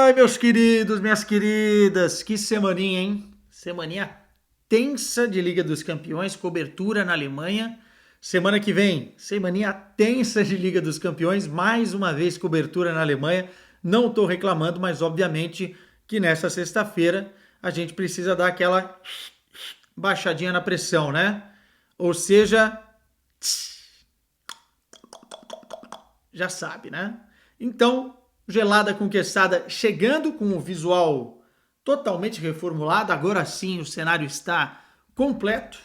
Ai, meus queridos, minhas queridas, que semaninha, hein? Semaninha tensa de Liga dos Campeões, cobertura na Alemanha. Semana que vem, semaninha tensa de Liga dos Campeões, mais uma vez cobertura na Alemanha. Não estou reclamando, mas obviamente que nessa sexta-feira a gente precisa dar aquela baixadinha na pressão, né? Ou seja, já sabe, né? Então, Gelada Conquistada chegando com o visual totalmente reformulado. Agora sim o cenário está completo.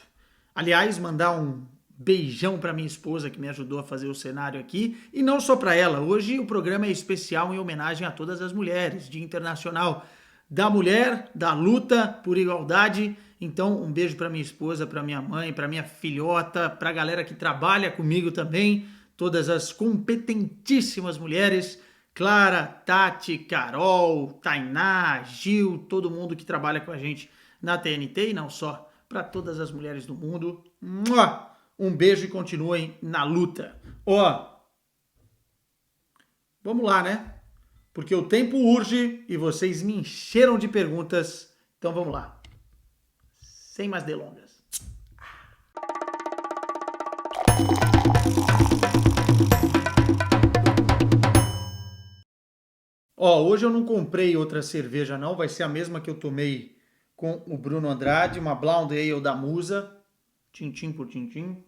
Aliás, mandar um beijão para minha esposa que me ajudou a fazer o cenário aqui. E não só para ela. Hoje o programa é especial em homenagem a todas as mulheres, Dia Internacional da Mulher, da luta por igualdade. Então, um beijo para minha esposa, para minha mãe, para minha filhota, para a galera que trabalha comigo também, todas as competentíssimas mulheres, Clara, Tati, Carol, Tainá, Gil, todo mundo que trabalha com a gente na TNT e não só, para todas as mulheres do mundo. Um beijo e continuem na luta. Ó, vamos lá, né? Porque o tempo urge e vocês me encheram de perguntas. Então vamos lá. Sem mais delongas. Ó, hoje eu não comprei outra cerveja não, vai ser a mesma que eu tomei com o Bruno Andrade, uma Blonde Ale da Musa. Tintim por tintim.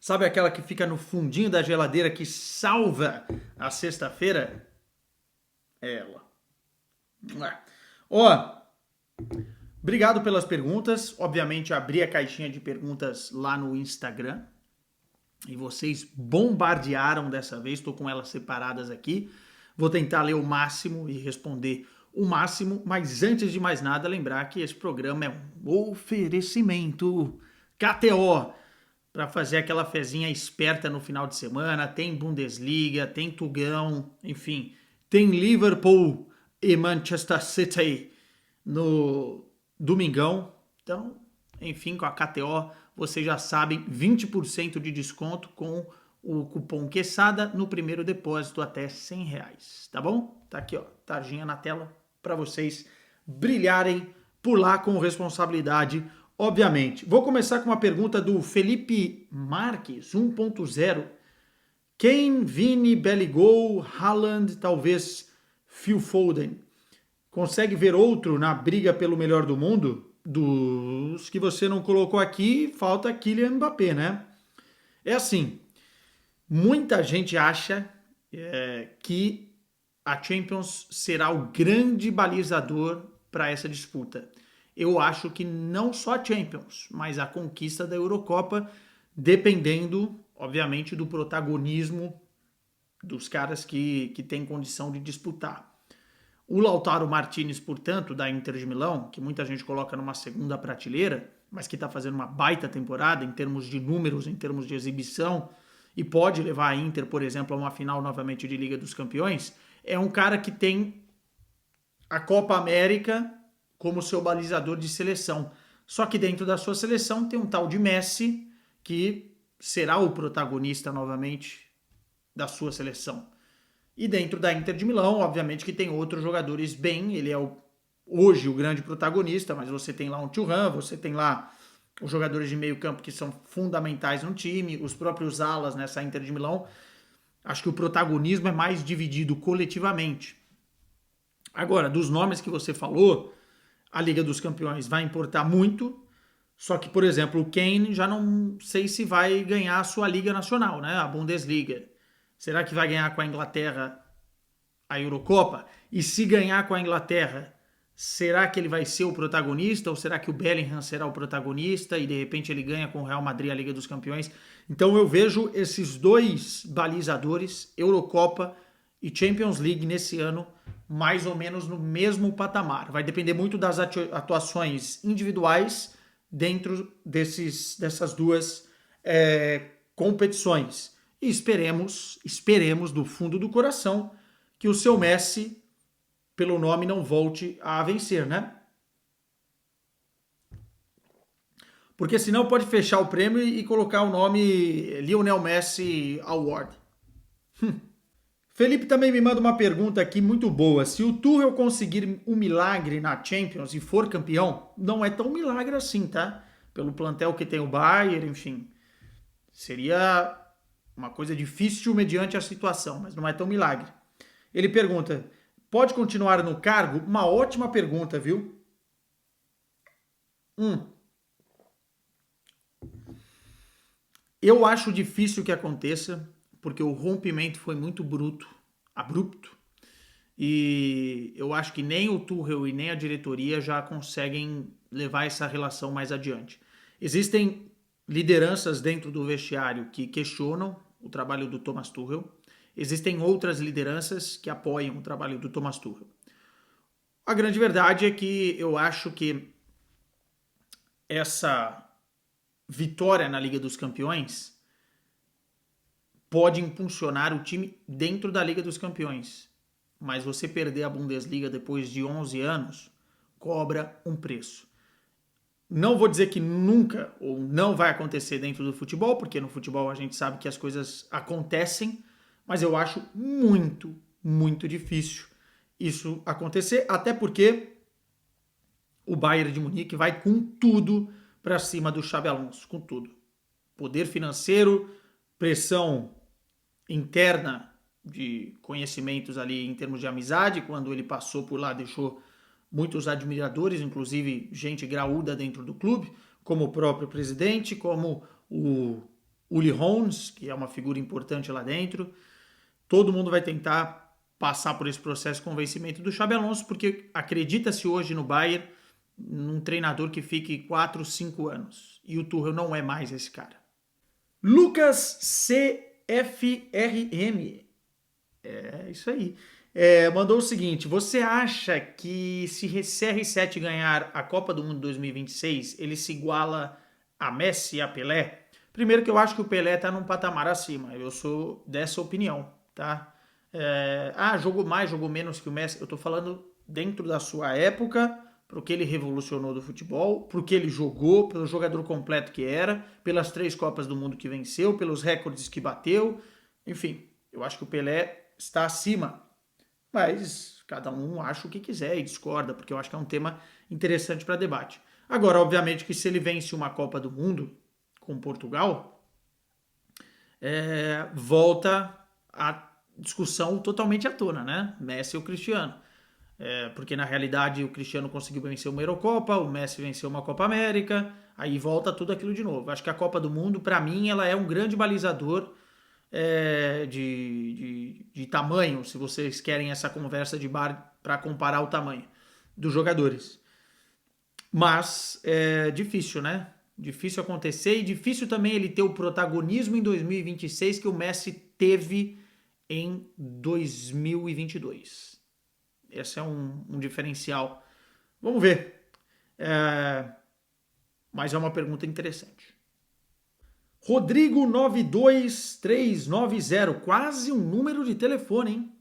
Sabe aquela que fica no fundinho da geladeira que salva a sexta-feira? É ela. Ó, obrigado pelas perguntas. Obviamente abri a caixinha de perguntas lá no Instagram. E vocês bombardearam dessa vez, estou com elas separadas aqui. Vou tentar ler o máximo e responder o máximo, mas antes de mais nada, lembrar que esse programa é um oferecimento KTO, para fazer aquela fezinha esperta no final de semana. Tem Bundesliga, tem Tugão, enfim, tem Liverpool e Manchester City no domingão. Então, enfim, com a KTO, vocês já sabem, 20% de desconto com o cupom QUESADA no primeiro depósito até R$100, tá bom? Tá aqui, ó, tarjinha na tela para vocês brilharem por lá com responsabilidade, obviamente. Vou começar com uma pergunta do Felipe Marques, 1.0. Kane, Vini, Belligol, Haaland, talvez Phil Foden. Consegue ver outro na briga pelo melhor do mundo? Dos que você não colocou aqui, falta Kylian Mbappé, né? É assim, muita gente acha que a Champions será o grande balizador para essa disputa. Eu acho que não só a Champions, mas a conquista da Eurocopa, dependendo, obviamente, do protagonismo dos caras que têm condição de disputar. O Lautaro Martinez, portanto, da Inter de Milão, que muita gente coloca numa segunda prateleira, mas que está fazendo uma baita temporada em termos de números, em termos de exibição, e pode levar a Inter, por exemplo, a uma final novamente de Liga dos Campeões, é um cara que tem a Copa América como seu balizador de seleção. Só que dentro da sua seleção tem um tal de Messi, que será o protagonista novamente da sua seleção. E dentro da Inter de Milão, obviamente que tem outros jogadores bem, ele é hoje o grande protagonista, mas você tem lá um Thuram, você tem lá os jogadores de meio campo que são fundamentais no time, os próprios alas nessa Inter de Milão. Acho que o protagonismo é mais dividido coletivamente. Agora, dos nomes que você falou, a Liga dos Campeões vai importar muito, só que, por exemplo, o Kane já não sei se vai ganhar a sua Liga Nacional, né? A Bundesliga. Será que vai ganhar com a Inglaterra a Eurocopa? E se ganhar com a Inglaterra, será que ele vai ser o protagonista? Ou será que o Bellingham será o protagonista e de repente ele ganha com o Real Madrid a Liga dos Campeões? Então eu vejo esses dois balizadores, Eurocopa e Champions League, nesse ano, mais ou menos no mesmo patamar. Vai depender muito das atuações individuais dentro dessas duas competições. E esperemos do fundo do coração que o seu Messi, pelo nome, não volte a vencer, né? Porque senão pode fechar o prêmio e colocar o nome Lionel Messi Award. Felipe também me manda uma pergunta aqui muito boa. Se o Tuchel conseguir um milagre na Champions e for campeão, não é tão milagre assim, tá? Pelo plantel que tem o Bayern, enfim. Seria uma coisa difícil mediante a situação, mas não é tão milagre. Ele pergunta: pode continuar no cargo? Uma ótima pergunta, viu? Eu acho difícil que aconteça, porque o rompimento foi muito abrupto, e eu acho que nem o Tuchel e nem a diretoria já conseguem levar essa relação mais adiante. Existem lideranças dentro do vestiário que questionam o trabalho do Thomas Tuchel, existem outras lideranças que apoiam o trabalho do Thomas Tuchel. A grande verdade é que eu acho que essa vitória na Liga dos Campeões pode impulsionar o time dentro da Liga dos Campeões. Mas você perder a Bundesliga depois de 11 anos cobra um preço. Não vou dizer que nunca ou não vai acontecer dentro do futebol, porque no futebol a gente sabe que as coisas acontecem, mas eu acho muito, muito difícil isso acontecer, até porque o Bayern de Munique vai com tudo para cima do Xabi Alonso, com tudo. Poder financeiro, pressão interna de conhecimentos ali em termos de amizade, quando ele passou por lá deixou muitos admiradores, inclusive gente graúda dentro do clube, como o próprio presidente, como o Uli Hoeneß, que é uma figura importante lá dentro. Todo mundo vai tentar passar por esse processo de convencimento do Xabi Alonso, porque acredita-se hoje no Bayern num treinador que fique 4, 5 anos. E o Tuchel não é mais esse cara. Lucas CFRM. É isso aí. Mandou o seguinte: você acha que se CR7 ganhar a Copa do Mundo 2026, ele se iguala a Messi e a Pelé? Primeiro que eu acho que o Pelé tá num patamar acima. Eu sou dessa opinião, tá? Jogou mais, jogou menos que o Messi. Eu tô falando dentro da sua época, pro que ele revolucionou do futebol, pro que ele jogou, pelo jogador completo que era, pelas 3 Copas do Mundo que venceu, pelos recordes que bateu. Enfim, eu acho que o Pelé está acima. Mas cada um acha o que quiser e discorda, porque eu acho que é um tema interessante para debate. Agora, obviamente que se ele vence uma Copa do Mundo com Portugal, volta a discussão totalmente à tona, né? Messi ou Cristiano. Porque na realidade o Cristiano conseguiu vencer uma Eurocopa, o Messi venceu uma Copa América, aí volta tudo aquilo de novo. Acho que a Copa do Mundo, para mim, ela é um grande balizador de tamanho, se vocês querem essa conversa de bar para comparar o tamanho dos jogadores. Mas é difícil, né? Difícil acontecer e difícil também ele ter o protagonismo em 2026 que o Messi teve em 2022. Esse é um diferencial. Vamos ver. Mas é uma pergunta interessante. Rodrigo 92390, quase um número de telefone, hein?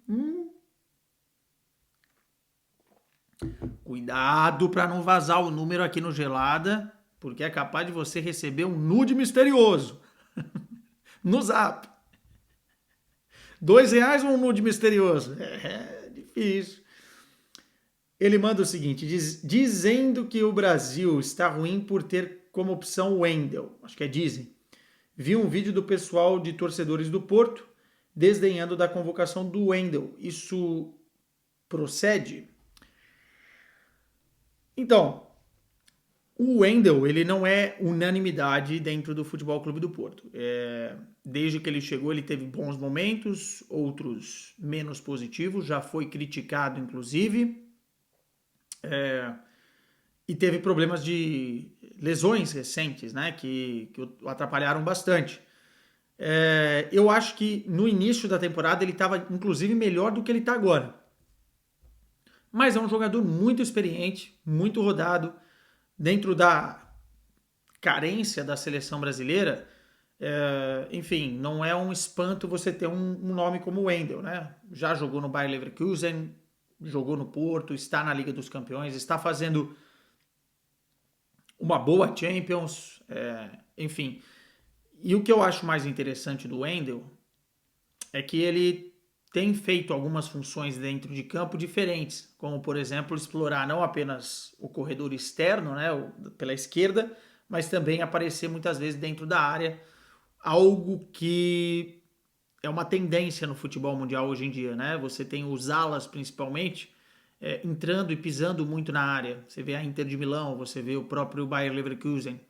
Cuidado para não vazar o número aqui no Gelada, porque é capaz de você receber um nude misterioso no Zap. R$ 2 ou um nude misterioso? É difícil. Ele manda o seguinte, dizendo que o Brasil está ruim por ter como opção o Wendel. Acho que dizem. Vi um vídeo do pessoal de torcedores do Porto desdenhando da convocação do Wendel. Isso procede? Então, o Wendel, ele não é unanimidade dentro do Futebol Clube do Porto. Desde que ele chegou, ele teve bons momentos, outros menos positivos, já foi criticado, inclusive, e teve problemas de lesões recentes, né, que o atrapalharam bastante. Eu acho que no início da temporada ele estava, inclusive, melhor do que ele está agora. Mas é um jogador muito experiente, muito rodado. Dentro da carência da seleção brasileira, enfim, não é um espanto você ter um nome como o Wendel, né? Já jogou no Bayer Leverkusen, jogou no Porto, está na Liga dos Campeões, está fazendo uma boa Champions, enfim. E o que eu acho mais interessante do Wendel é que ele tem feito algumas funções dentro de campo diferentes, como, por exemplo, explorar não apenas o corredor externo, né, pela esquerda, mas também aparecer muitas vezes dentro da área, algo que é uma tendência no futebol mundial hoje em dia, né? Você tem os alas, principalmente, entrando e pisando muito na área. Você vê a Inter de Milão, você vê o próprio Bayer Leverkusen.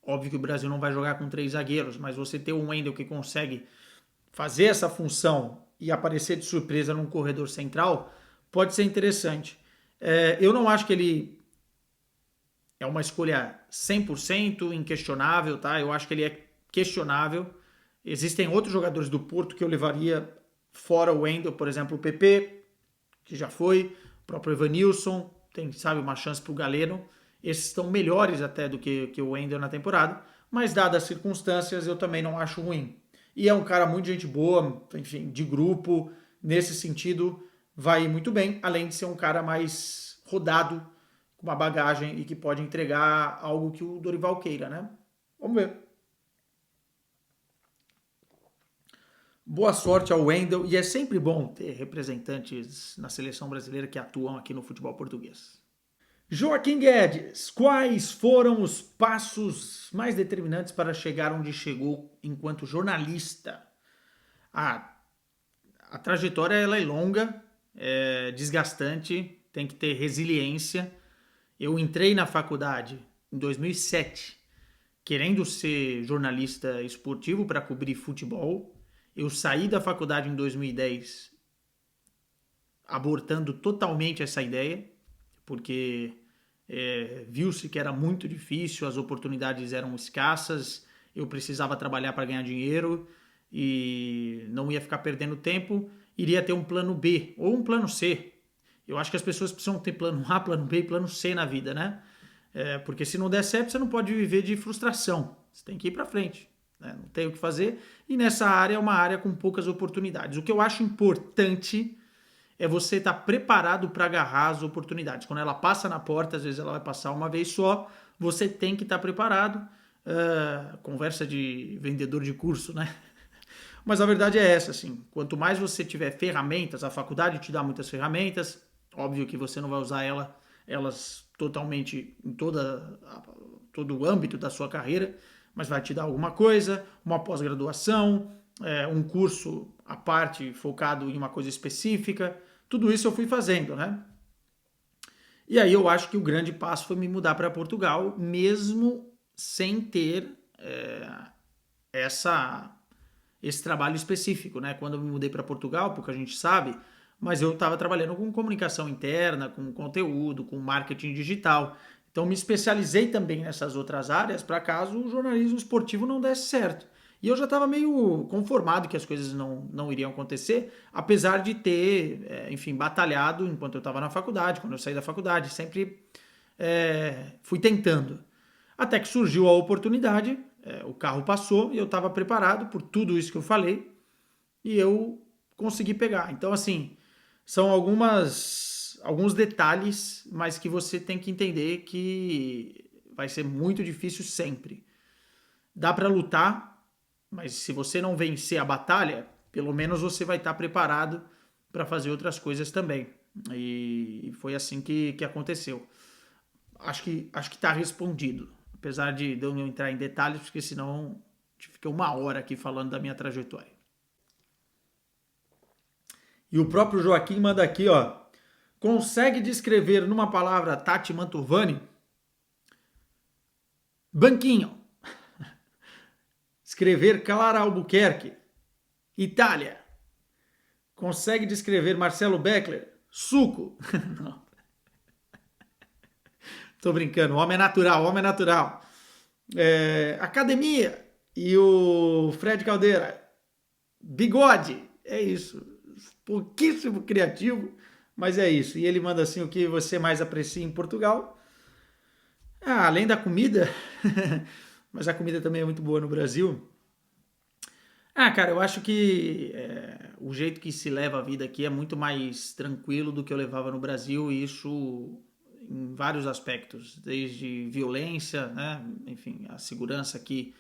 Óbvio que o Brasil não vai jogar com 3 zagueiros, mas você ter um Wendel que consegue fazer essa função e aparecer de surpresa num corredor central pode ser interessante. Eu não acho que ele é uma escolha 100% inquestionável, tá? Eu acho que ele é questionável. Existem outros jogadores do Porto que eu levaria fora o Wendel, por exemplo, o PP, que já foi, o próprio Evanilson, tem, sabe, uma chance para o Galeno. Esses estão melhores até do que o Wendel na temporada, mas dadas as circunstâncias, eu também não acho ruim. E é um cara muito gente boa, enfim, de grupo, nesse sentido, vai muito bem, além de ser um cara mais rodado, com uma bagagem e que pode entregar algo que o Dorival queira, né? Vamos ver. Boa sorte ao Wendel, e é sempre bom ter representantes na seleção brasileira que atuam aqui no futebol português. Joaquim Guedes, quais foram os passos mais determinantes para chegar onde chegou enquanto jornalista? A, a trajetória ela é longa, é desgastante, tem que ter resiliência. Eu entrei na faculdade em 2007, querendo ser jornalista esportivo para cobrir futebol. Eu saí da faculdade em 2010 abortando totalmente essa ideia, porque viu-se que era muito difícil, as oportunidades eram escassas, eu precisava trabalhar para ganhar dinheiro e não ia ficar perdendo tempo, iria ter um plano B ou um plano C. Eu acho que as pessoas precisam ter plano A, plano B e plano C na vida, né? Porque se não der certo, você não pode viver de frustração. Você tem que ir para frente, né? Não tem o que fazer. E nessa área é uma área com poucas oportunidades. O que eu acho importante é você estar preparado para agarrar as oportunidades. Quando ela passa na porta, às vezes ela vai passar uma vez só, você tem que estar preparado. Conversa de vendedor de curso, né? Mas a verdade é essa, assim, quanto mais você tiver ferramentas, a faculdade te dá muitas ferramentas, óbvio que você não vai usar elas totalmente em todo o âmbito da sua carreira, mas vai te dar alguma coisa, uma pós-graduação, um curso à parte focado em uma coisa específica, tudo isso eu fui fazendo, né? E aí eu acho que o grande passo foi me mudar para Portugal, mesmo sem ter essa esse trabalho específico, né? Quando eu me mudei para Portugal, porque a gente sabe, mas eu estava trabalhando com comunicação interna, com conteúdo, com marketing digital. Então me especializei também nessas outras áreas para caso o jornalismo esportivo não desse certo. E eu já estava meio conformado que as coisas não iriam acontecer, apesar de ter, enfim, batalhado enquanto eu estava na faculdade, quando eu saí da faculdade, sempre fui tentando. Até que surgiu a oportunidade, o carro passou e eu estava preparado por tudo isso que eu falei e eu consegui pegar. Então, assim, são alguns detalhes, mas que você tem que entender que vai ser muito difícil sempre. Dá para lutar, mas se você não vencer a batalha, pelo menos você vai estar preparado para fazer outras coisas também. E foi assim que aconteceu. Acho que está respondido. Apesar de eu não entrar em detalhes, porque senão a gente fica uma hora aqui falando da minha trajetória. E o próprio Joaquim manda aqui, ó. Consegue descrever numa palavra Tati Mantovani? Banquinho. Escrever Clara Albuquerque. Itália. Consegue descrever Marcelo Beckler? Suco. Não. Tô brincando. Homem é natural, homem é natural. Academia. E o Fred Caldeira. Bigode. É isso. Pouquíssimo criativo, mas é isso. E ele manda assim: o que você mais aprecia em Portugal? Além da comida, mas a comida também é muito boa no Brasil. Cara, eu acho que o jeito que se leva a vida aqui é muito mais tranquilo do que eu levava no Brasil, e isso em vários aspectos, desde violência, né? Enfim, a segurança aqui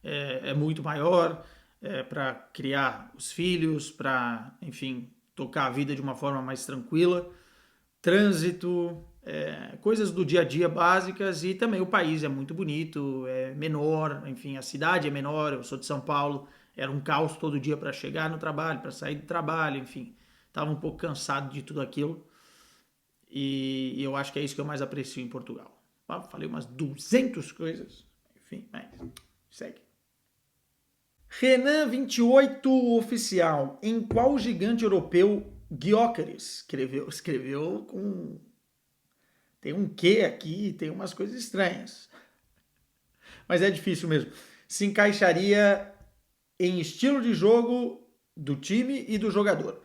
é muito maior, para criar os filhos, para, enfim, tocar a vida de uma forma mais tranquila. Trânsito, coisas do dia a dia básicas, e também o país é muito bonito, é menor, enfim, a cidade é menor. Eu sou de São Paulo, era um caos todo dia para chegar no trabalho, para sair do trabalho, enfim, estava um pouco cansado de tudo aquilo, e eu acho que é isso que eu mais aprecio em Portugal. Falei umas 200 coisas, enfim, mas segue. Renan 28 oficial. Em qual gigante europeu Gyökeres escreveu com... Tem um Q aqui, tem umas coisas estranhas. Mas é difícil mesmo. Se encaixaria em estilo de jogo do time e do jogador.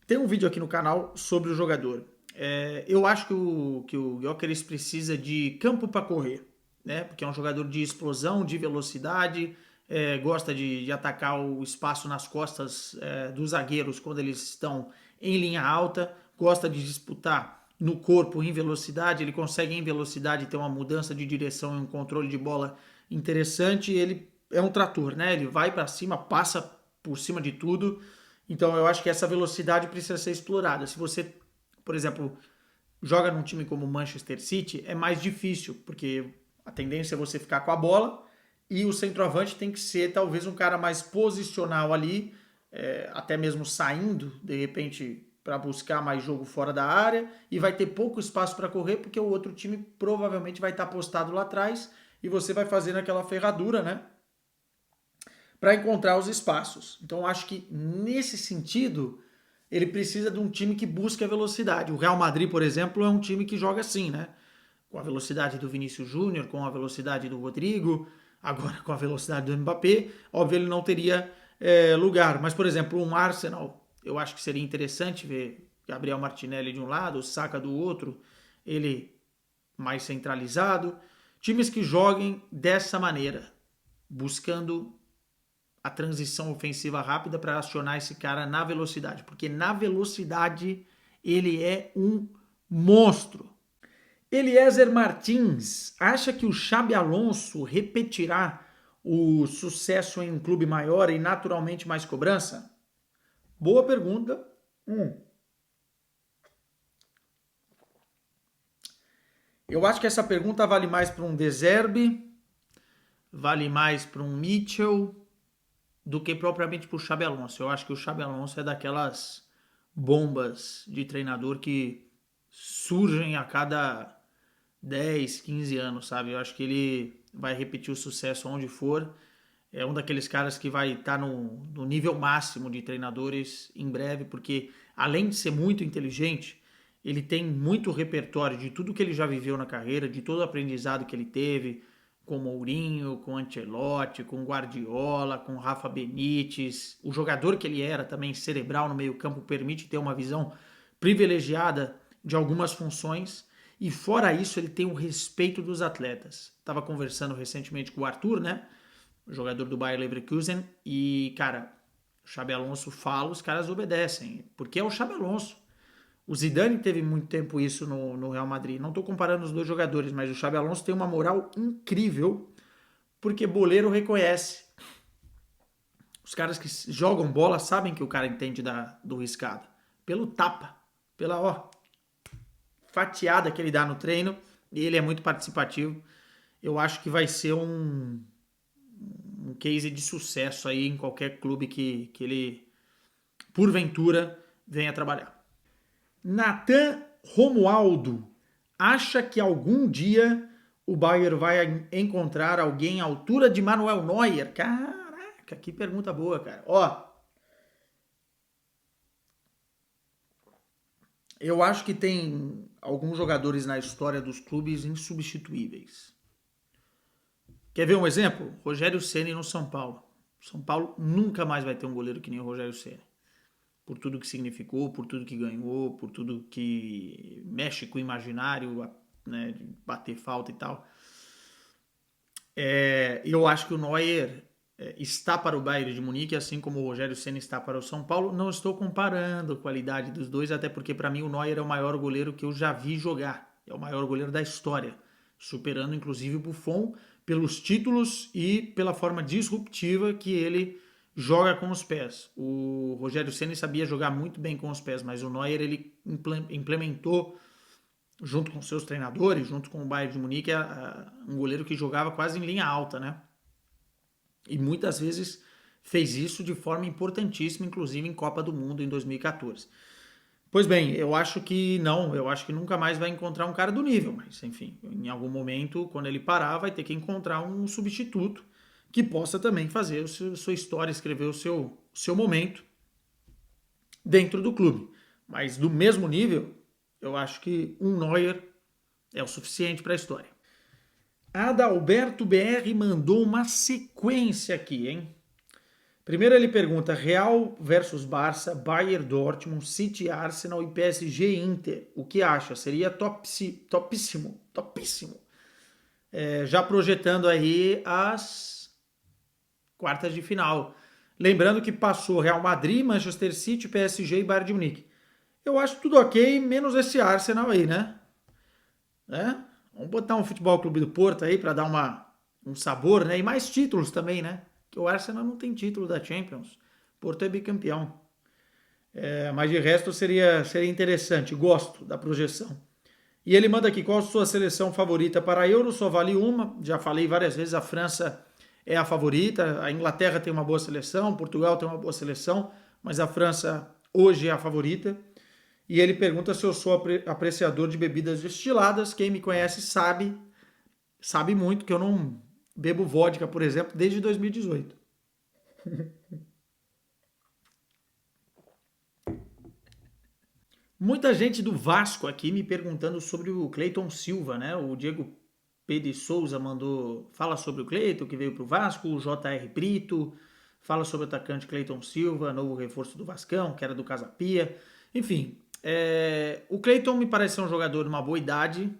Tem um vídeo aqui no canal sobre o jogador. Eu acho que o Gyökeres precisa de campo para correr, né? Porque é um jogador de explosão, de velocidade, gosta de atacar o espaço nas costas dos zagueiros quando eles estão em linha alta, gosta de disputar no corpo em velocidade. Ele consegue em velocidade ter uma mudança de direção e um controle de bola interessante. Ele é um trator, né? Ele vai para cima, passa por cima de tudo. Então eu acho que essa velocidade precisa ser explorada. Se você, por exemplo, joga num time como o Manchester City, é mais difícil, porque a tendência é você ficar com a bola e o centroavante tem que ser talvez um cara mais posicional ali, até mesmo saindo, de repente, para buscar mais jogo fora da área, e vai ter pouco espaço para correr, porque o outro time provavelmente vai estar postado lá atrás e você vai fazendo aquela ferradura, né, para encontrar os espaços. Então acho que nesse sentido ele precisa de um time que busque a velocidade. O Real Madrid, por exemplo, é um time que joga assim, né? Com a velocidade do Vinícius Júnior, com a velocidade do Rodrigo, agora com a velocidade do Mbappé. Óbvio, ele não teria lugar. Mas, por exemplo, um Arsenal, eu acho que seria interessante ver Gabriel Martinelli de um lado, o Saka do outro, ele mais centralizado. Times que joguem dessa maneira, buscando a transição ofensiva rápida para acionar esse cara na velocidade, porque na velocidade ele é um monstro. Eliezer Martins acha que o Xabi Alonso repetirá o sucesso em um clube maior e naturalmente mais cobrança? Boa pergunta. Eu acho que essa pergunta vale mais para um De Zerbi, vale mais para um Mitchell, do que propriamente para o Xabi Alonso. Eu acho que o Xabi Alonso é daquelas bombas de treinador que surgem a cada 10, 15 anos, sabe? Eu acho que ele vai repetir o sucesso onde for. É um daqueles caras que vai estar no nível máximo de treinadores em breve, porque além de ser muito inteligente, ele tem muito repertório de tudo que ele já viveu na carreira, de todo o aprendizado que ele teve, com Mourinho, com Ancelotti, com Guardiola, com Rafa Benítez. O jogador que ele era também cerebral no meio-campo permite ter uma visão privilegiada de algumas funções. E fora isso, ele tem o respeito dos atletas. Estava conversando recentemente com o Arthur, né? O jogador do Bayer Leverkusen. E, cara, o Xabi Alonso fala, os caras obedecem. Porque é o Xabi Alonso. O Zidane teve muito tempo isso no Real Madrid. Não estou comparando os dois jogadores, mas o Xabi Alonso tem uma moral incrível, porque boleiro reconhece. Os caras que jogam bola sabem que o cara entende do riscado. Pelo tapa, pela fatiada que ele dá no treino, e ele é muito participativo. Eu acho que vai ser um case de sucesso aí em qualquer clube que ele, porventura, venha trabalhar. Nathan Romualdo acha que algum dia o Bayern vai encontrar alguém à altura de Manuel Neuer? Caraca, que pergunta boa, cara. Eu acho que tem alguns jogadores na história dos clubes insubstituíveis. Quer ver um exemplo? Rogério Ceni no São Paulo. São Paulo nunca mais vai ter um goleiro que nem o Rogério Ceni. Por tudo que significou, por tudo que ganhou, por tudo que mexe com o imaginário, né, de bater falta e tal. Eu acho que o Neuer está para o Bayern de Munique, assim como o Rogério Ceni está para o São Paulo. Não estou comparando a qualidade dos dois, até porque para mim o Neuer é o maior goleiro que eu já vi jogar. É o maior goleiro da história, superando inclusive o Buffon pelos títulos e pela forma disruptiva que ele joga com os pés. O Rogério Ceni sabia jogar muito bem com os pés, mas o Neuer ele implementou, junto com seus treinadores, junto com o Bayern de Munique, um goleiro que jogava quase em linha alta, né? E muitas vezes fez isso de forma importantíssima, inclusive em Copa do Mundo em 2014. Pois bem, eu acho que não, eu acho que nunca mais vai encontrar um cara do nível, mas enfim, em algum momento, quando ele parar, vai ter que encontrar um substituto que possa também fazer a sua história, escrever o seu momento dentro do clube. Mas do mesmo nível, eu acho que um Neuer é o suficiente para a história. Adalberto BR mandou uma sequência aqui, hein? Primeiro ele pergunta Real versus Barça, Bayern Dortmund, City Arsenal e PSG Inter. O que acha? Seria topíssimo. Já projetando aí as quartas de final. Lembrando que passou Real Madrid, Manchester City, PSG e Bayern de Munique. Eu acho tudo ok, menos esse Arsenal aí, né? Vamos botar um Futebol Clube do Porto aí para dar um sabor, né? E mais títulos também, né? Que o Arsenal não tem título da Champions. Porto é bicampeão. Mas de resto seria interessante. Gosto da projeção. E ele manda aqui, qual a sua seleção favorita para a Euro? Só vale uma. Já falei várias vezes, a França é a favorita. A Inglaterra tem uma boa seleção, Portugal tem uma boa seleção, mas a França hoje é a favorita. E ele pergunta se eu sou apreciador de bebidas destiladas. Quem me conhece sabe muito que eu não bebo vodka, por exemplo, desde 2018. Muita gente do Vasco aqui me perguntando sobre o Cleiton Silva, né? O Diego P. de Souza fala sobre o Cleiton, que veio para o Vasco, o J.R. Brito, fala sobre o atacante Cleiton Silva, novo reforço do Vascão, que era do Casa Pia. Enfim, o Cleiton me parece ser um jogador de uma boa idade,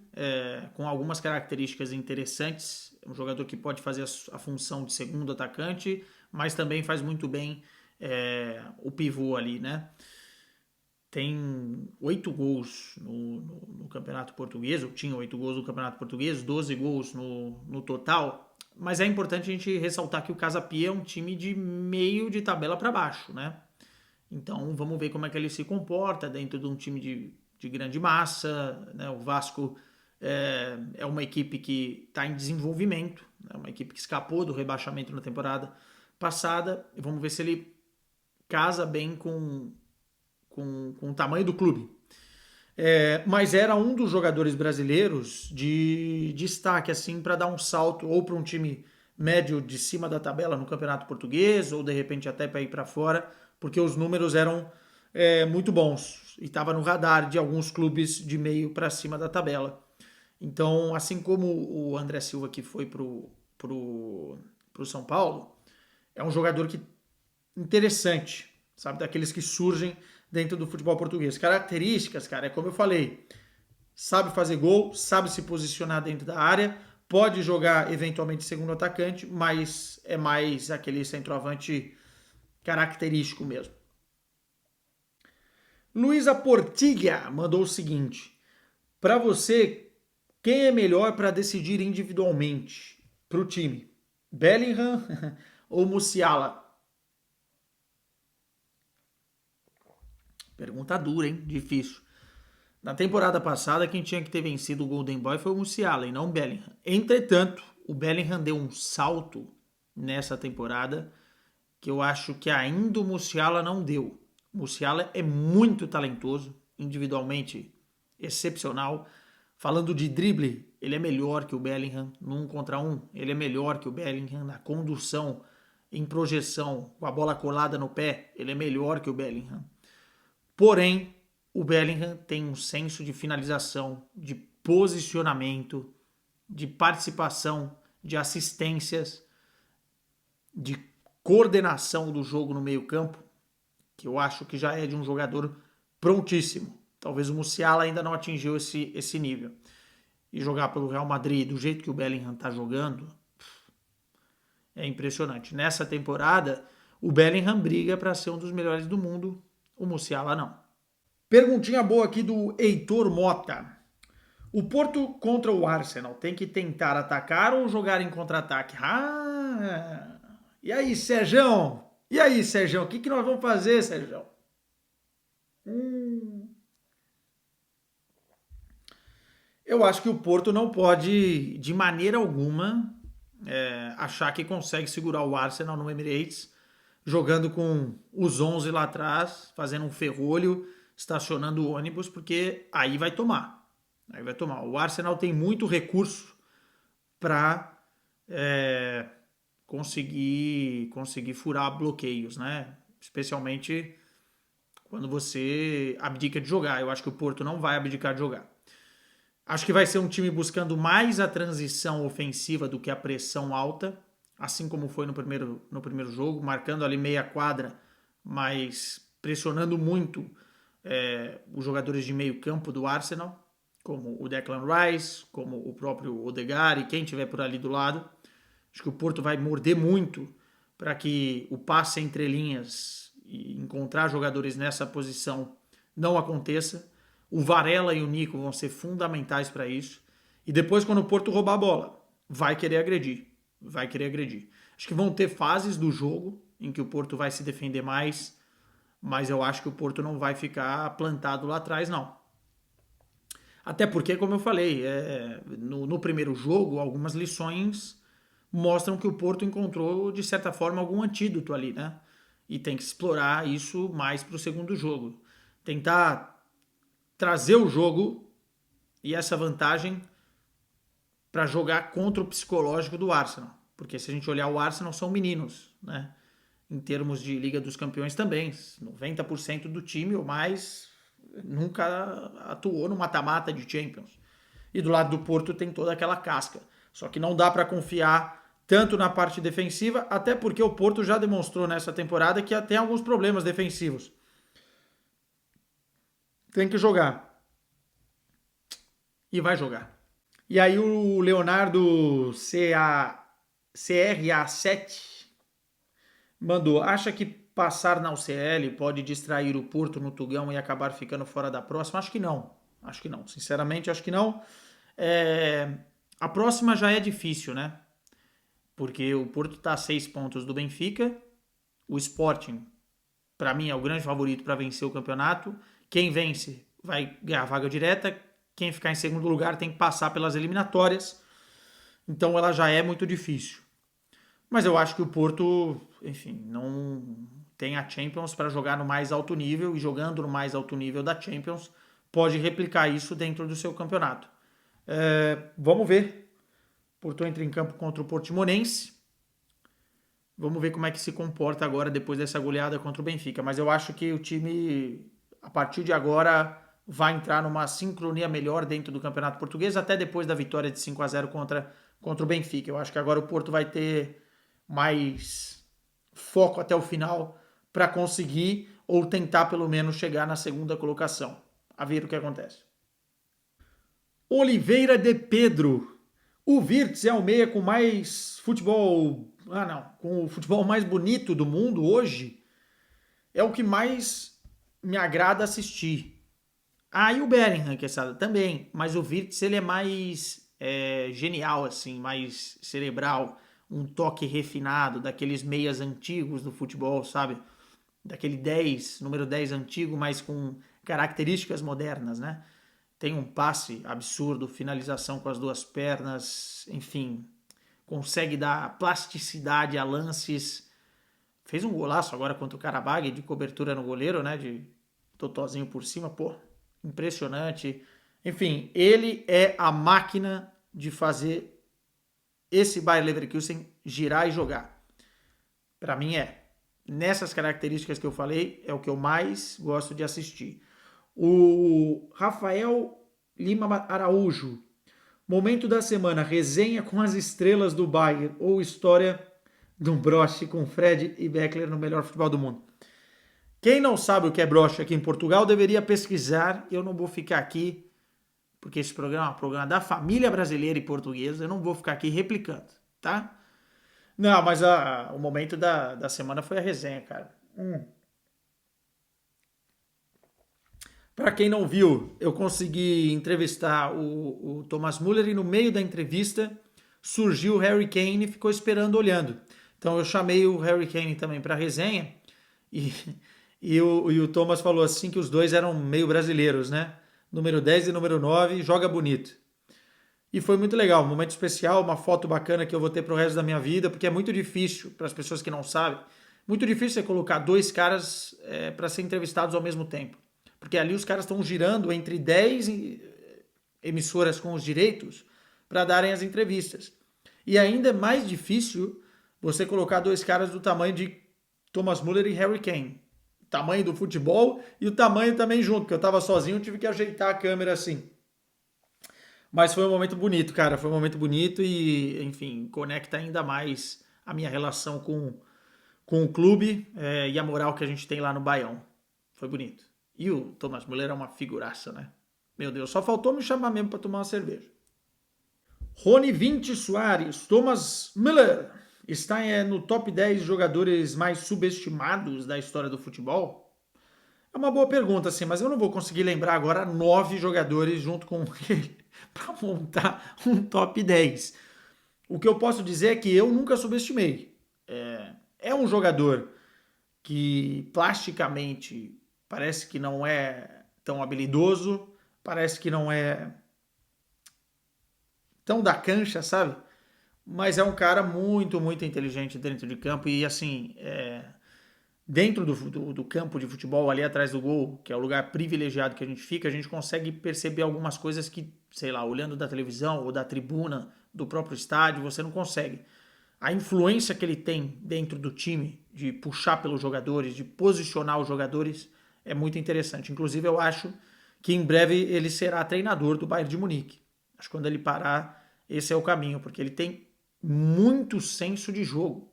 com algumas características interessantes. É um jogador que pode fazer a função de segundo atacante, mas também faz muito bem o pivô ali, né? Tem 8 gols no Campeonato Português, ou tinha 8 gols no Campeonato Português, 12 gols no total. Mas é importante a gente ressaltar que o Casa Pia é um time de meio de tabela para baixo, né? Então vamos ver como é que ele se comporta dentro de um time de grande massa, né? O Vasco é uma equipe que está em desenvolvimento, é uma equipe que escapou do rebaixamento na temporada passada. E vamos ver se ele casa bem com o tamanho do clube. Mas era um dos jogadores brasileiros de destaque assim para dar um salto ou para um time médio de cima da tabela no Campeonato Português ou de repente até para ir para fora, porque os números eram muito bons e estava no radar de alguns clubes de meio para cima da tabela. Então, assim como o André Silva que foi pro São Paulo, é um jogador interessante, sabe, daqueles que surgem dentro do futebol português. Características, cara, é como eu falei, sabe fazer gol, sabe se posicionar dentro da área, pode jogar eventualmente segundo atacante, mas é mais aquele centroavante característico mesmo. Luísa Portilha mandou o seguinte: para você, quem é melhor para decidir individualmente para o time? Bellingham ou Musiala? Pergunta dura, hein? Difícil. Na temporada passada, quem tinha que ter vencido o Golden Boy foi o Musiala e não o Bellingham. Entretanto, o Bellingham deu um salto nessa temporada que eu acho que ainda o Musiala não deu. O Musiala é muito talentoso, individualmente excepcional. Falando de drible, ele é melhor que o Bellingham no 1 contra 1. Ele é melhor que o Bellingham na condução, em projeção, com a bola colada no pé. Ele é melhor que o Bellingham. Porém, o Bellingham tem um senso de finalização, de posicionamento, de participação, de assistências, de coordenação do jogo no meio-campo, que eu acho que já é de um jogador prontíssimo. Talvez o Musiala ainda não atingiu esse nível. E jogar pelo Real Madrid do jeito que o Bellingham está jogando é impressionante. Nessa temporada, o Bellingham briga para ser um dos melhores do mundo. O Musiala não. Perguntinha boa aqui do Heitor Mota. O Porto contra o Arsenal tem que tentar atacar ou jogar em contra-ataque? E aí, Serjão? E aí, Serjão? O que nós vamos fazer, Serjão? Eu acho que o Porto não pode, de maneira alguma, achar que consegue segurar o Arsenal no Emirates, jogando com os 11 lá atrás, fazendo um ferrolho, estacionando o ônibus, porque aí vai tomar. Aí vai tomar. O Arsenal tem muito recurso para conseguir furar bloqueios, né? Especialmente quando você abdica de jogar. Eu acho que o Porto não vai abdicar de jogar. Acho que vai ser um time buscando mais a transição ofensiva do que a pressão alta, assim como foi no primeiro jogo, marcando ali meia quadra, mas pressionando muito os jogadores de meio campo do Arsenal, como o Declan Rice, como o próprio Odegaard e quem tiver por ali do lado. Acho que o Porto vai morder muito para que o passe entre linhas e encontrar jogadores nessa posição não aconteça. O Varela e o Nico vão ser fundamentais para isso. E depois, quando o Porto roubar a bola, vai querer agredir. Vai querer agredir. Acho que vão ter fases do jogo em que o Porto vai se defender mais, mas eu acho que o Porto não vai ficar plantado lá atrás, não. Até porque, como eu falei, no primeiro jogo, algumas lições mostram que o Porto encontrou, de certa forma, algum antídoto ali, né? E tem que explorar isso mais para o segundo jogo. Tentar trazer o jogo e essa vantagem para jogar contra o psicológico do Arsenal. Porque se a gente olhar o Arsenal, são meninos, né? Em termos de Liga dos Campeões também. 90% do time ou mais nunca atuou no mata-mata de Champions. E do lado do Porto tem toda aquela casca. Só que não dá para confiar tanto na parte defensiva, até porque o Porto já demonstrou nessa temporada que tem alguns problemas defensivos. Tem que jogar. E vai jogar. E aí o Leonardo CRA7 mandou: acha que passar na UCL pode distrair o Porto no Tugão e acabar ficando fora da próxima? Acho que não. Acho que não. Sinceramente, acho que não. A próxima já é difícil, né? Porque o Porto está a 6 pontos do Benfica. O Sporting, para mim, é o grande favorito para vencer o campeonato. Quem vence vai ganhar a vaga direta. Quem ficar em segundo lugar tem que passar pelas eliminatórias. Então ela já é muito difícil. Mas eu acho que o Porto, enfim, não tem a Champions para jogar no mais alto nível, e jogando no mais alto nível da Champions pode replicar isso dentro do seu campeonato. Vamos ver. Porto entra em campo contra o Portimonense. Vamos ver como é que se comporta agora depois dessa goleada contra o Benfica. Mas eu acho que o time, a partir de agora, vai entrar numa sincronia melhor dentro do Campeonato Português, até depois da vitória de 5-0 contra o Benfica. Eu acho que agora o Porto vai ter mais foco até o final para conseguir ou tentar pelo menos chegar na segunda colocação. A ver o que acontece. Oliveira de Pedro. O Virtus é o meia com mais futebol. Não. Com o futebol mais bonito do mundo hoje. É o que mais me agrada assistir. E o Bellingham, que é também. Mas o Virtus, ele é mais genial, assim, mais cerebral. Um toque refinado, daqueles meias antigos do futebol, sabe? Daquele 10, número 10 antigo, mas com características modernas, né? Tem um passe absurdo, finalização com as duas pernas, enfim, consegue dar plasticidade a lances. Fez um golaço agora contra o Karabag de cobertura no goleiro, né? De totozinho por cima, pô, impressionante. Enfim, ele é a máquina de fazer esse Bayer Leverkusen girar e jogar. Para mim nessas características que eu falei, é o que eu mais gosto de assistir. O Rafael Lima Araújo. Momento da semana, resenha com as estrelas do Bayern ou história de um broche com Fred e Beckler no melhor futebol do mundo. Quem não sabe o que é broche aqui em Portugal deveria pesquisar. Eu não vou ficar aqui, porque esse programa é um programa da família brasileira e portuguesa. Eu não vou ficar aqui replicando, tá? Não, mas o momento da semana foi a resenha, cara. Para quem não viu, eu consegui entrevistar o Thomas Müller e no meio da entrevista surgiu o Harry Kane e ficou esperando olhando. Então eu chamei o Harry Kane também para resenha e, e o Thomas falou assim que os dois eram meio brasileiros, né? Número 10 e número 9 joga bonito. E foi muito legal, um momento especial, uma foto bacana que eu vou ter pro resto da minha vida, porque é muito difícil, para as pessoas que não sabem, muito difícil você colocar dois caras para ser entrevistados ao mesmo tempo. Porque ali os caras estão girando entre 10 emissoras com os direitos para darem as entrevistas. E ainda é mais difícil você colocar dois caras do tamanho de Thomas Müller e Harry Kane. O tamanho do futebol e o tamanho também junto, porque eu estava sozinho, eu tive que ajeitar a câmera assim. Mas foi um momento bonito, cara. Foi um momento bonito e, enfim, conecta ainda mais a minha relação com o clube e a moral que a gente tem lá no Baião. Foi bonito. E o Thomas Müller é uma figuraça, né? Meu Deus, só faltou me chamar mesmo para tomar uma cerveja. Rony 20 Soares, Thomas Müller está no top 10 jogadores mais subestimados da história do futebol? É uma boa pergunta, assim, mas eu não vou conseguir lembrar agora 9 jogadores junto com ele para montar um top 10. O que eu posso dizer é que eu nunca subestimei. É um jogador que plasticamente parece que não é tão habilidoso, parece que não é tão da cancha, sabe? Mas é um cara muito, muito inteligente dentro de campo e assim, dentro do campo de futebol, ali atrás do gol, que é o lugar privilegiado que a gente fica, a gente consegue perceber algumas coisas que, sei lá, olhando da televisão ou da tribuna do próprio estádio, você não consegue. A influência que ele tem dentro do time, de puxar pelos jogadores, de posicionar os jogadores, é muito interessante. Inclusive, eu acho que em breve ele será treinador do Bayern de Munique. Acho que quando ele parar, esse é o caminho, porque ele tem muito senso de jogo.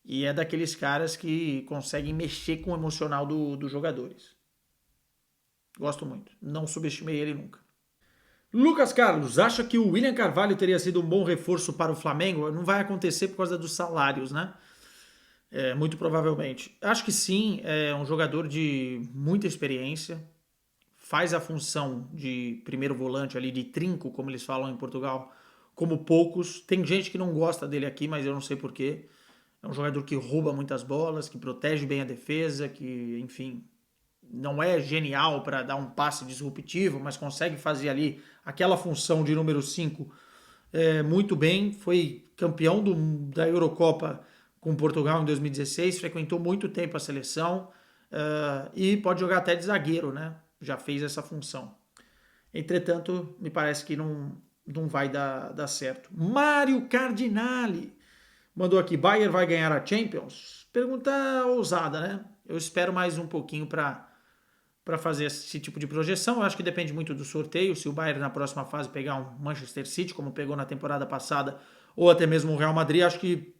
E é daqueles caras que conseguem mexer com o emocional dos jogadores. Gosto muito. Não subestimei ele nunca. Lucas Carlos, acha que o William Carvalho teria sido um bom reforço para o Flamengo? Não vai acontecer por causa dos salários, né? Muito provavelmente. Acho que sim, é um jogador de muita experiência, faz a função de primeiro volante ali, de trinco, como eles falam em Portugal, como poucos. Tem gente que não gosta dele aqui, mas eu não sei porquê. É um jogador que rouba muitas bolas, que protege bem a defesa, que, enfim, não é genial para dar um passe disruptivo, mas consegue fazer ali aquela função de número 5 muito bem. Foi campeão da Eurocopa com Portugal em 2016, frequentou muito tempo a seleção e pode jogar até de zagueiro, né? Já fez essa função. Entretanto, me parece que não vai dar certo. Mário Cardinale mandou aqui: Bayern vai ganhar a Champions? Pergunta ousada, né? Eu espero mais um pouquinho para fazer esse tipo de projeção. Eu acho que depende muito do sorteio. Se o Bayern na próxima fase pegar um Manchester City, como pegou na temporada passada, ou até mesmo o Real Madrid, acho que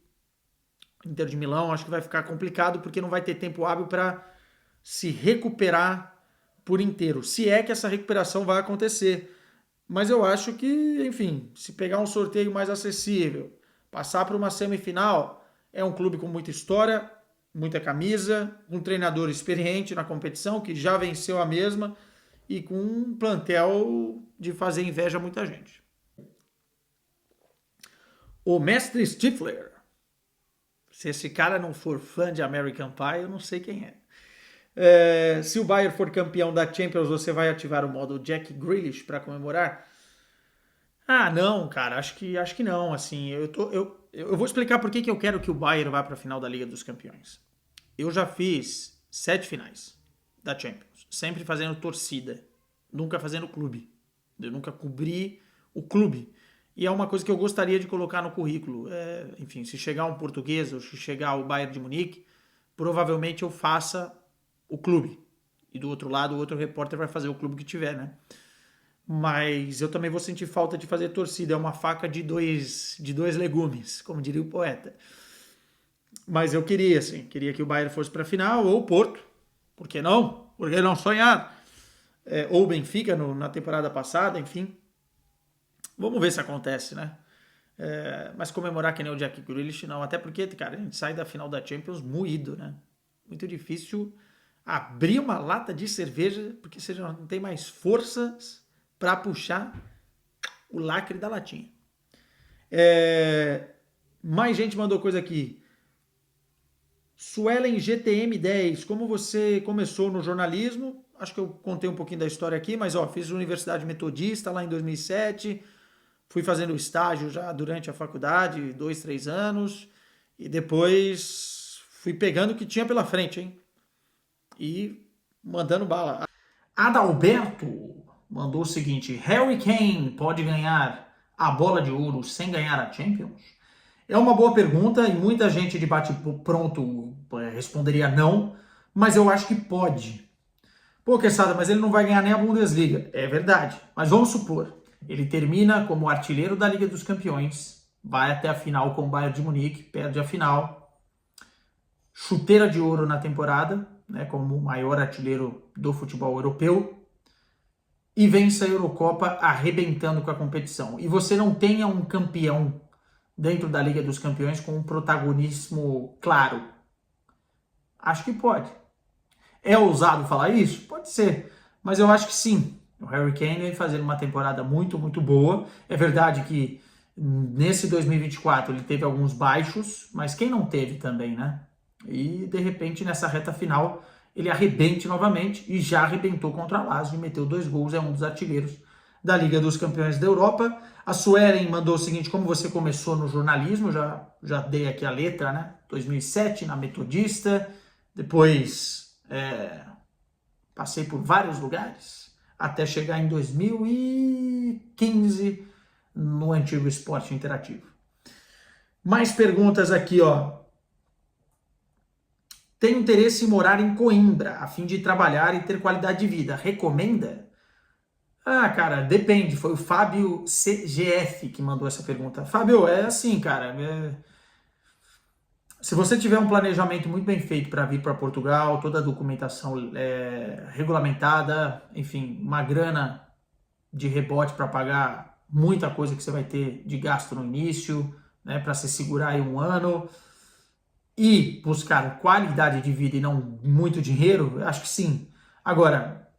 Inter de Milão, acho que vai ficar complicado porque não vai ter tempo hábil para se recuperar por inteiro. Se é que essa recuperação vai acontecer. Mas eu acho que, enfim, se pegar um sorteio mais acessível, passar para uma semifinal, é um clube com muita história, muita camisa, um treinador experiente na competição, que já venceu a mesma, e com um plantel de fazer inveja a muita gente. O mestre Stifler. Se esse cara não for fã de American Pie, eu não sei quem é. Se o Bayern for campeão da Champions, você vai ativar o modo Jack Grealish para comemorar? Ah, não, cara, acho que não. Assim, eu vou explicar por que eu quero que o Bayern vá para a final da Liga dos Campeões. Eu já fiz 7 finais da Champions, sempre fazendo torcida, nunca fazendo clube. Eu nunca cobri o clube. E é uma coisa que eu gostaria de colocar no currículo. Enfim, se chegar um português ou se chegar o Bayern de Munique, provavelmente eu faça o clube. E do outro lado, o outro repórter vai fazer o clube que tiver, né? Mas eu também vou sentir falta de fazer torcida. É uma faca de dois legumes, como diria o poeta. Mas eu queria, assim, queria que o Bayern fosse para a final, ou o Porto. Por que não? Por que não sonhar? Ou o Benfica na temporada passada, enfim. Vamos ver se acontece, né? Mas comemorar que nem o Jack Grealish, não. Até porque, cara, a gente sai da final da Champions moído, né? Muito difícil abrir uma lata de cerveja porque você já não tem mais forças para puxar o lacre da latinha. Mais gente mandou coisa aqui. Suelen GTM10, como você começou no jornalismo? Acho que eu contei um pouquinho da história aqui, mas fiz Universidade Metodista lá em 2007, fui fazendo estágio já durante a faculdade, 2, 3 anos, e depois fui pegando o que tinha pela frente, hein? E mandando bala. Adalberto mandou o seguinte: Harry Kane pode ganhar a bola de ouro sem ganhar a Champions? É uma boa pergunta e muita gente de bate-pronto responderia não, mas eu acho que pode. Pô, Quesada, mas ele não vai ganhar nem a Bundesliga. É verdade, mas vamos supor, ele termina como artilheiro da Liga dos Campeões, vai até a final com o Bayern de Munique, perde a final, chuteira de ouro na temporada, né, como o maior artilheiro do futebol europeu, e vence a Eurocopa arrebentando com a competição. E você não tenha um campeão dentro da Liga dos Campeões com um protagonismo claro. Acho que pode. É ousado falar isso? Pode ser. Mas eu acho que sim. O Harry Kane vem fazendo uma temporada muito, muito boa. É verdade que nesse 2024 ele teve alguns baixos, mas quem não teve também, né? E de repente nessa reta final ele arrebente novamente e já arrebentou contra a Lazio, meteu 2 gols, é um dos artilheiros da Liga dos Campeões da Europa. A Suelen mandou o seguinte: como você começou no jornalismo, já dei aqui a letra, né? 2007 na Metodista, depois passei por vários lugares, até chegar em 2015 no antigo Esporte Interativo. Mais perguntas aqui, ó. Tenho interesse em morar em Coimbra, a fim de trabalhar e ter qualidade de vida. Recomenda? Ah, cara, depende. Foi o Fábio CGF que mandou essa pergunta. Fábio, é assim, cara. Se você tiver um planejamento muito bem feito para vir para Portugal, toda a documentação regulamentada, enfim, uma grana de rebote para pagar muita coisa que você vai ter de gasto no início, né, para se segurar aí um ano, e buscar qualidade de vida e não muito dinheiro, acho que sim. Agora,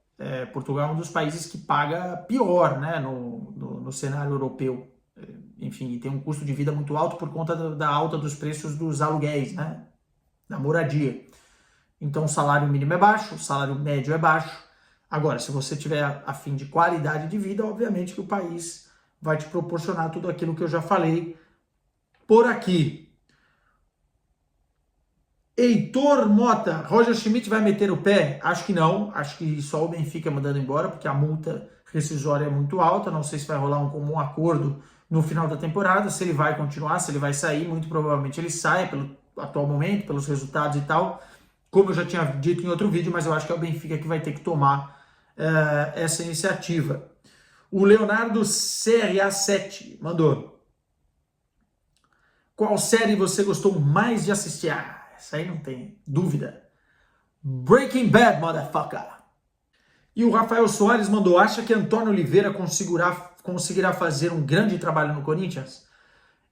Portugal é um dos países que paga pior, né, no cenário europeu. Enfim, e tem um custo de vida muito alto por conta da alta dos preços dos aluguéis, né, da moradia. Então o salário mínimo é baixo, o salário médio é baixo. Agora, se você tiver a fim de qualidade de vida, obviamente que o país vai te proporcionar tudo aquilo que eu já falei por aqui. Heitor Mota, Roger Schmidt vai meter o pé? Acho que não, acho que só o Benfica mandando embora, porque a multa rescisória é muito alta, não sei se vai rolar um comum acordo no final da temporada, se ele vai continuar, se ele vai sair, muito provavelmente ele sai pelo atual momento, pelos resultados e tal, como eu já tinha dito em outro vídeo, mas eu acho que é o Benfica que vai ter que tomar essa iniciativa. O Leonardo CRA7 mandou: qual série você gostou mais de assistir? Essa aí não tem dúvida. Breaking Bad, motherfucker. E o Rafael Soares mandou: acha que Antônio Oliveira conseguirá fazer um grande trabalho no Corinthians?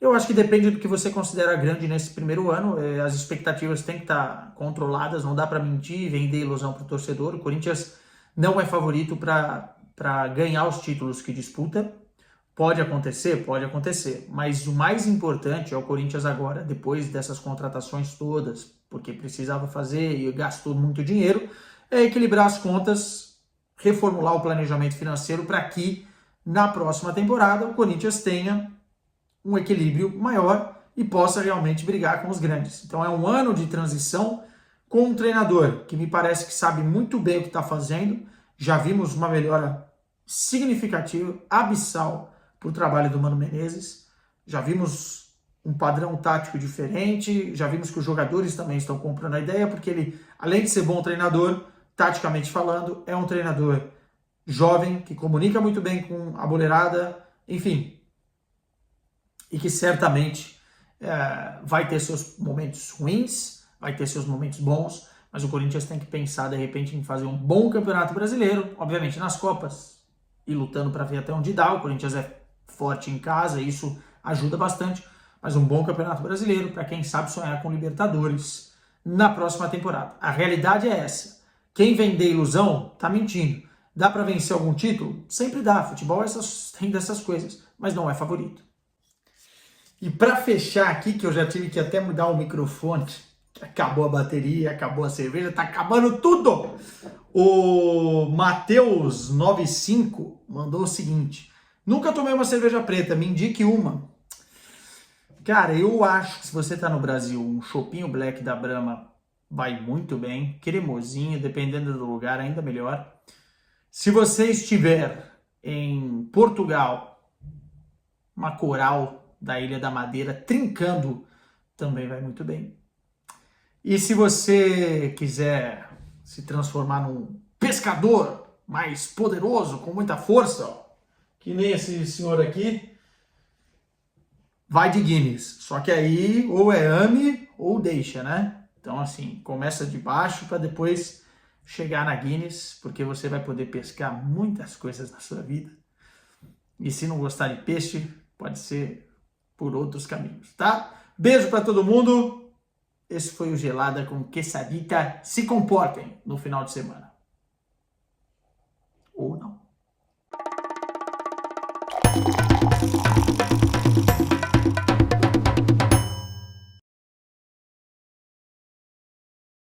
Eu acho que depende do que você considera grande nesse primeiro ano. As expectativas têm que estar controladas, não dá para mentir e vender ilusão para o torcedor. O Corinthians não é favorito para ganhar os títulos que disputa. Pode acontecer, mas o mais importante é o Corinthians agora, depois dessas contratações todas, porque precisava fazer e gastou muito dinheiro, é equilibrar as contas, reformular o planejamento financeiro para que na próxima temporada o Corinthians tenha um equilíbrio maior e possa realmente brigar com os grandes. Então é um ano de transição com um treinador que me parece que sabe muito bem o que está fazendo. Já vimos uma melhora significativa, abissal, para o trabalho do Mano Menezes. Já vimos um padrão tático diferente, já vimos que os jogadores também estão comprando a ideia, porque ele, além de ser bom treinador, taticamente falando, é um treinador jovem, que comunica muito bem com a boleirada, enfim, e que certamente vai ter seus momentos ruins, vai ter seus momentos bons, mas o Corinthians tem que pensar, de repente, em fazer um bom campeonato brasileiro, obviamente nas Copas, e lutando para ver até onde dá. O Corinthians é forte em casa, isso ajuda bastante, mas um bom campeonato brasileiro para quem sabe sonhar com Libertadores na próxima temporada. A realidade é essa: Quem vender ilusão tá mentindo. Dá para vencer algum título? Sempre dá. Futebol tem dessas coisas, mas não é favorito. E para fechar aqui, que eu já tive que até mudar o microfone, acabou a bateria, acabou a cerveja, tá acabando tudo! O Matheus 95 mandou o seguinte: nunca tomei uma cerveja preta, me indique uma. Cara, eu acho que se você tá no Brasil, um chopinho black da Brahma vai muito bem, cremosinho, dependendo do lugar, ainda melhor. Se você estiver em Portugal, uma Coral da Ilha da Madeira, trincando, também vai muito bem. E se você quiser se transformar num pescador mais poderoso, com muita força, ó, que nem esse senhor aqui, vai de Guinness. Só que aí ou é ame ou deixa, né? Então assim, começa de baixo para depois chegar na Guinness, porque você vai poder pescar muitas coisas na sua vida. E se não gostar de peixe, pode ser por outros caminhos, tá? Beijo para todo mundo. Esse foi o Gelada com Quesadita. Se comportem no final de semana. Ou não.